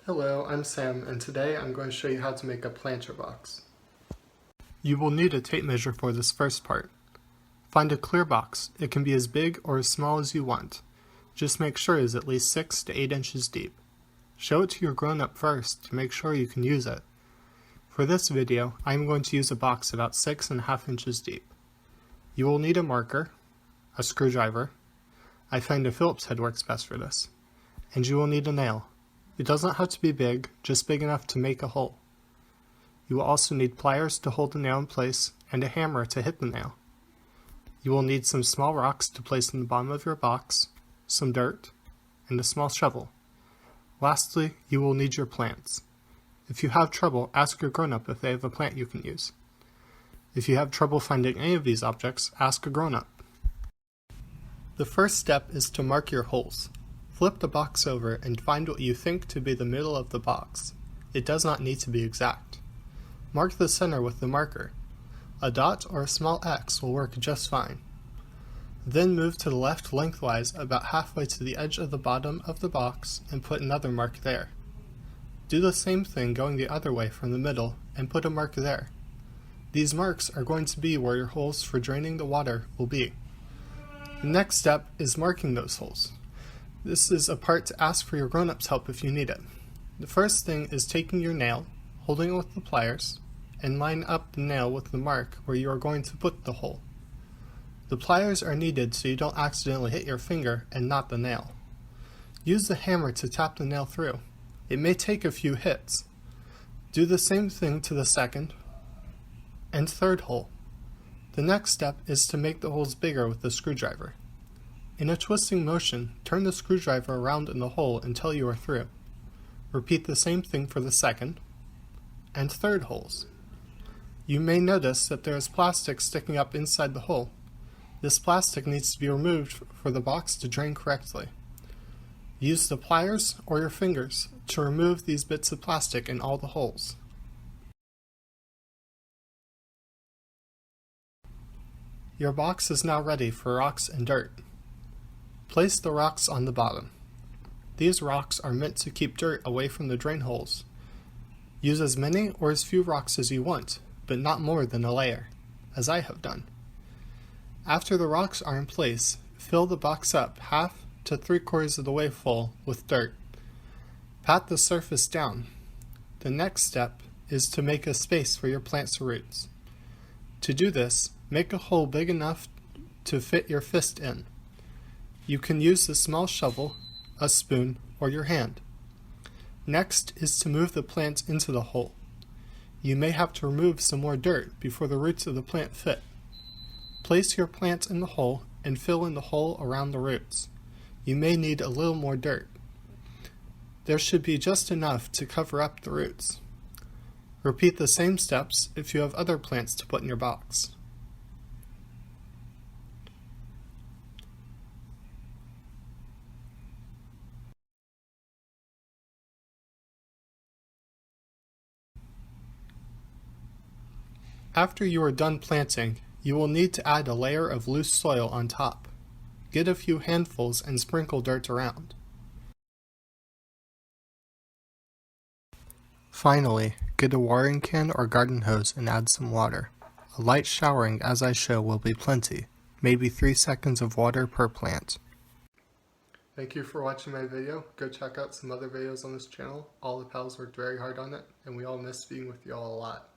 Hello, I'm Sam, and today I'm going to show you how to make a planter box. You will need a tape measure for this first part. Find a clear box. It can be as big or as small as you want. Just make sure it is at least 6 to 8 inches deep. Show it to your grown-up first to make sure you can use it. For this video, I am going to use a box about 6.5 inches deep. You will need a marker, a screwdriver. I find a Phillips head works best for this. And you will need a nail. It doesn't have to be big, just big enough to make a hole. You will also need pliers to hold the nail in place and a hammer to hit the nail. You will need some small rocks to place in the bottom of your box, some dirt, and a small shovel. Lastly, you will need your plants. If you have trouble, ask your grown-up if they have a plant you can use. If you have trouble finding any of these objects, ask a grown-up. The first step is to mark your holes. Flip the box over and find what you think to be the middle of the box. It does not need to be exact. Mark the center with the marker. A dot or a small X will work just fine. Then move to the left lengthwise about halfway to the edge of the bottom of the box and put another mark there. Do the same thing going the other way from the middle and put a mark there. These marks are going to be where your holes for draining the water will be. The next step is marking those holes. This is a part to ask for your grown-up's help if you need it. The first thing is taking your nail, holding it with the pliers, and line up the nail with the mark where you are going to put the hole. The pliers are needed so you don't accidentally hit your finger and not the nail. Use the hammer to tap the nail through. It may take a few hits. Do the same thing to the second and third hole. The next step is to make the holes bigger with the screwdriver. In a twisting motion, turn the screwdriver around in the hole until you are through. Repeat the same thing for the second and third holes. You may notice that there is plastic sticking up inside the hole. This plastic needs to be removed for the box to drain correctly. Use the pliers or your fingers to remove these bits of plastic in all the holes. Your box is now ready for rocks and dirt. Place the rocks on the bottom. These rocks are meant to keep dirt away from the drain holes. Use as many or as few rocks as you want, but not more than a layer, as I have done. After the rocks are in place, fill the box up half to 3/4 of the way full with dirt. Pat the surface down. The next step is to make a space for your plant's roots. To do this, make a hole big enough to fit your fist in. You can use a small shovel, a spoon, or your hand. Next is to move the plant into the hole. You may have to remove some more dirt before the roots of the plant fit. Place your plant in the hole and fill in the hole around the roots. You may need a little more dirt. There should be just enough to cover up the roots. Repeat the same steps if you have other plants to put in your box. After you are done planting, you will need to add a layer of loose soil on top. Get a few handfuls and sprinkle dirt around. Finally, get a watering can or garden hose and add some water. A light showering as I show will be plenty, maybe 3 seconds of water per plant. Thank you for watching my video. Go check out some other videos on this channel. All the pals worked very hard on it, and we all miss being with you all a lot.